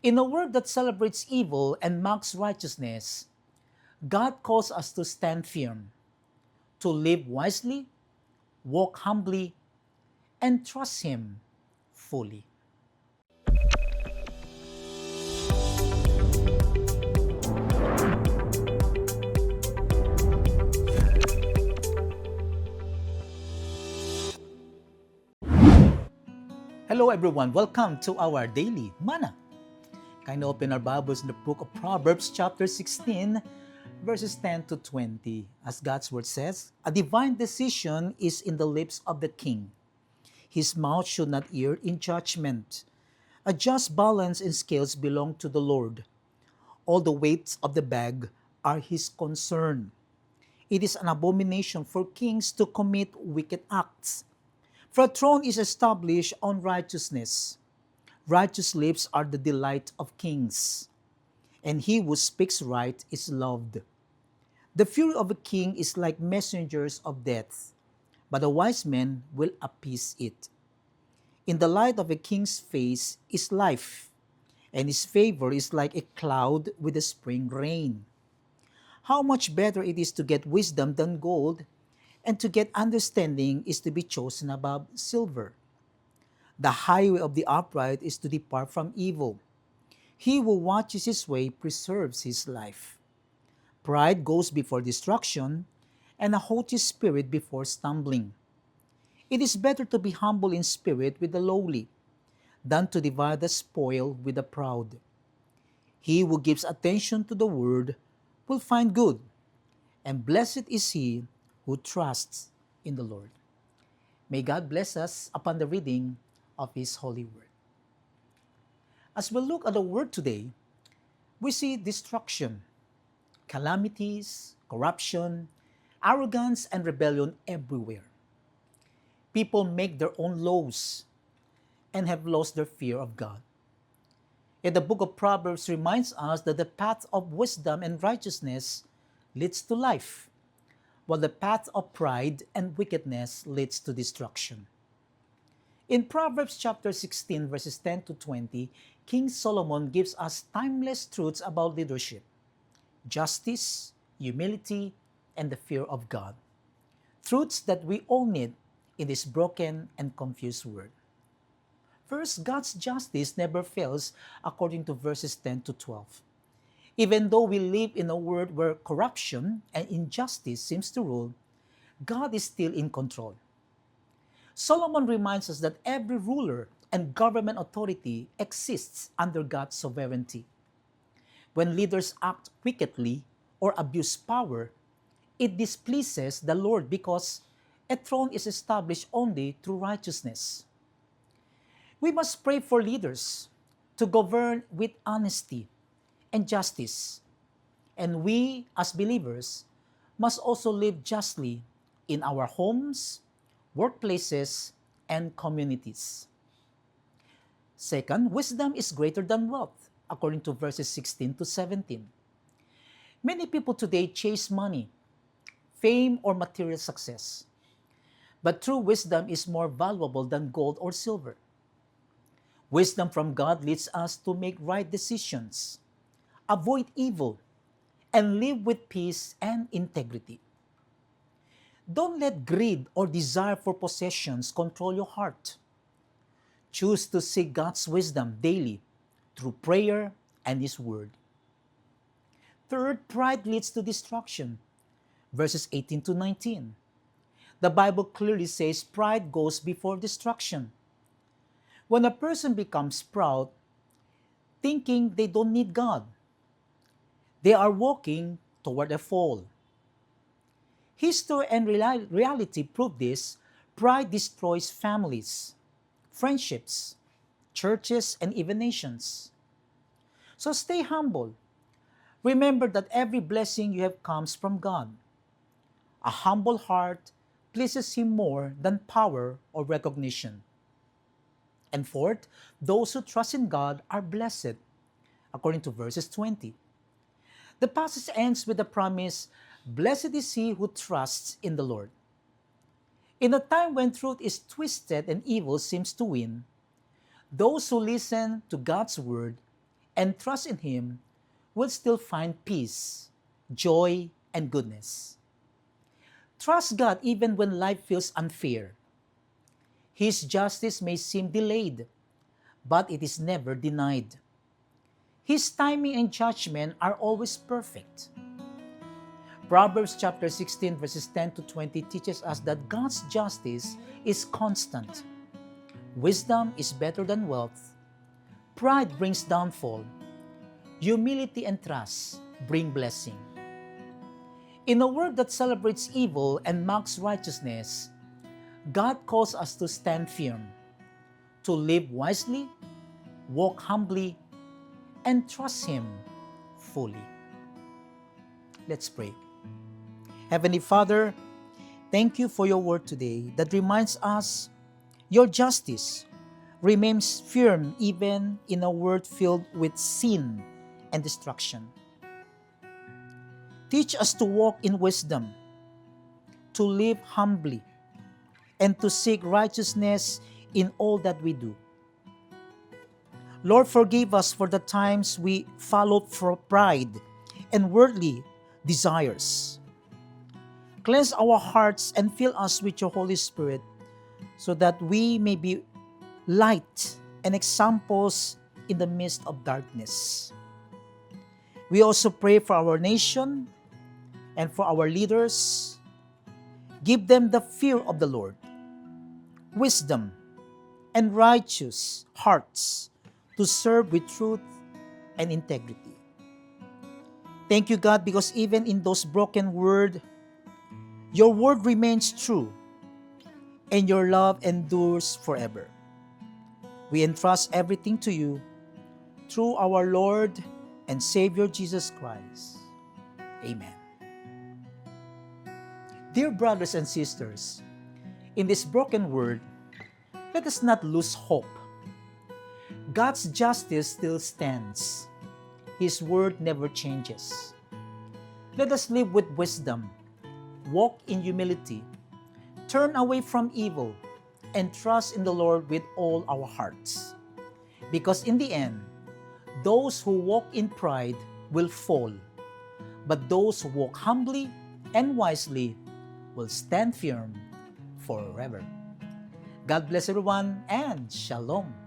In a world that celebrates evil and mocks righteousness, God calls us to stand firm, to live wisely, walk humbly, and trust Him fully. Hello everyone, welcome to our daily manna. Kindly open our Bibles in the book of Proverbs chapter 16, verses 10 to 20. As God's word says, a divine decision is in the lips of the king. His mouth should not err in judgment. A just balance and scales belong to the Lord. All the weights of the bag are his concern. It is an abomination for kings to commit wicked acts. For a throne is established on righteousness. Righteous lips are the delight of kings, and he who speaks right is loved. The fury of a king is like messengers of death, but a wise man will appease it. In the light of a king's face is life, and his favor is like a cloud with the spring rain. How much better it is to get wisdom than gold, and to get understanding is to be chosen above silver. The highway of the upright is to depart from evil. He who watches his way preserves his life. Pride goes before destruction, and a haughty spirit before stumbling. It is better to be humble in spirit with the lowly, than to divide the spoil with the proud. He who gives attention to the word will find good, and blessed is he who trusts in the Lord. May God bless us upon the reading of His holy word. As we look at the word today, we see destruction, calamities, corruption, arrogance, and rebellion everywhere. People make their own laws and have lost their fear of God. Yet the book of Proverbs reminds us that the path of wisdom and righteousness leads to life, while the path of pride and wickedness leads to destruction. In Proverbs chapter 16, verses 10 to 20, King Solomon gives us timeless truths about leadership, justice, humility, and the fear of God. Truths that we all need in this broken and confused world. First, God's justice never fails according to verses 10 to 12. Even though we live in a world where corruption and injustice seems to rule, God is still in control. Solomon reminds us that every ruler and government authority exists under God's sovereignty. When leaders act wickedly or abuse power, it displeases the Lord because a throne is established only through righteousness. We must pray for leaders to govern with honesty and justice. And we, as believers, must also live justly in our homes, workplaces, and communities. Second, wisdom is greater than wealth, according to verses 16 to 17. Many people today chase money, fame, or material success. But true wisdom is more valuable than gold or silver. Wisdom from God leads us to make right decisions, avoid evil, and live with peace and integrity. Don't let greed or desire for possessions control your heart. Choose to seek God's wisdom daily through prayer and His Word. Third, pride leads to destruction. Verses 18 to 19. The Bible clearly says pride goes before destruction. When a person becomes proud, thinking they don't need God, they are walking toward a fall. History and reality prove this. Pride destroys families, friendships, churches, and even nations. So stay humble. Remember that every blessing you have comes from God. A humble heart pleases Him more than power or recognition. And fourth, those who trust in God are blessed, according to verses 20. The passage ends with the promise, "Blessed is he who trusts in the Lord." In a time when truth is twisted and evil seems to win, those who listen to God's word and trust in Him will still find peace, joy, and goodness. Trust God even when life feels unfair. His justice may seem delayed, but it is never denied. His timing and judgment are always perfect. Proverbs chapter 16 verses 10 to 20 teaches us that God's justice is constant. Wisdom is better than wealth. Pride brings downfall. Humility and trust bring blessing. In a world that celebrates evil and mocks righteousness, God calls us to stand firm, to live wisely, walk humbly, and trust Him fully. Let's pray. Heavenly Father, thank you for your word today that reminds us your justice remains firm even in a world filled with sin and destruction. Teach us to walk in wisdom, to live humbly, and to seek righteousness in all that we do. Lord, forgive us for the times we followed for pride and worldly desires. Cleanse our hearts and fill us with your Holy Spirit so that we may be light and examples in the midst of darkness. We also pray for our nation and for our leaders. Give them the fear of the Lord, wisdom, and righteous hearts to serve with truth and integrity. Thank you, God, because even in those broken words, your word remains true and your love endures forever. We entrust everything to you through our Lord and Savior Jesus Christ. Amen. Dear brothers and sisters, in this broken world, let us not lose hope. God's justice still stands. His word never changes. Let us live with wisdom, walk in humility, turn away from evil, and trust in the Lord with all our hearts. Because in the end, those who walk in pride will fall, but those who walk humbly and wisely will stand firm forever. God bless everyone and Shalom.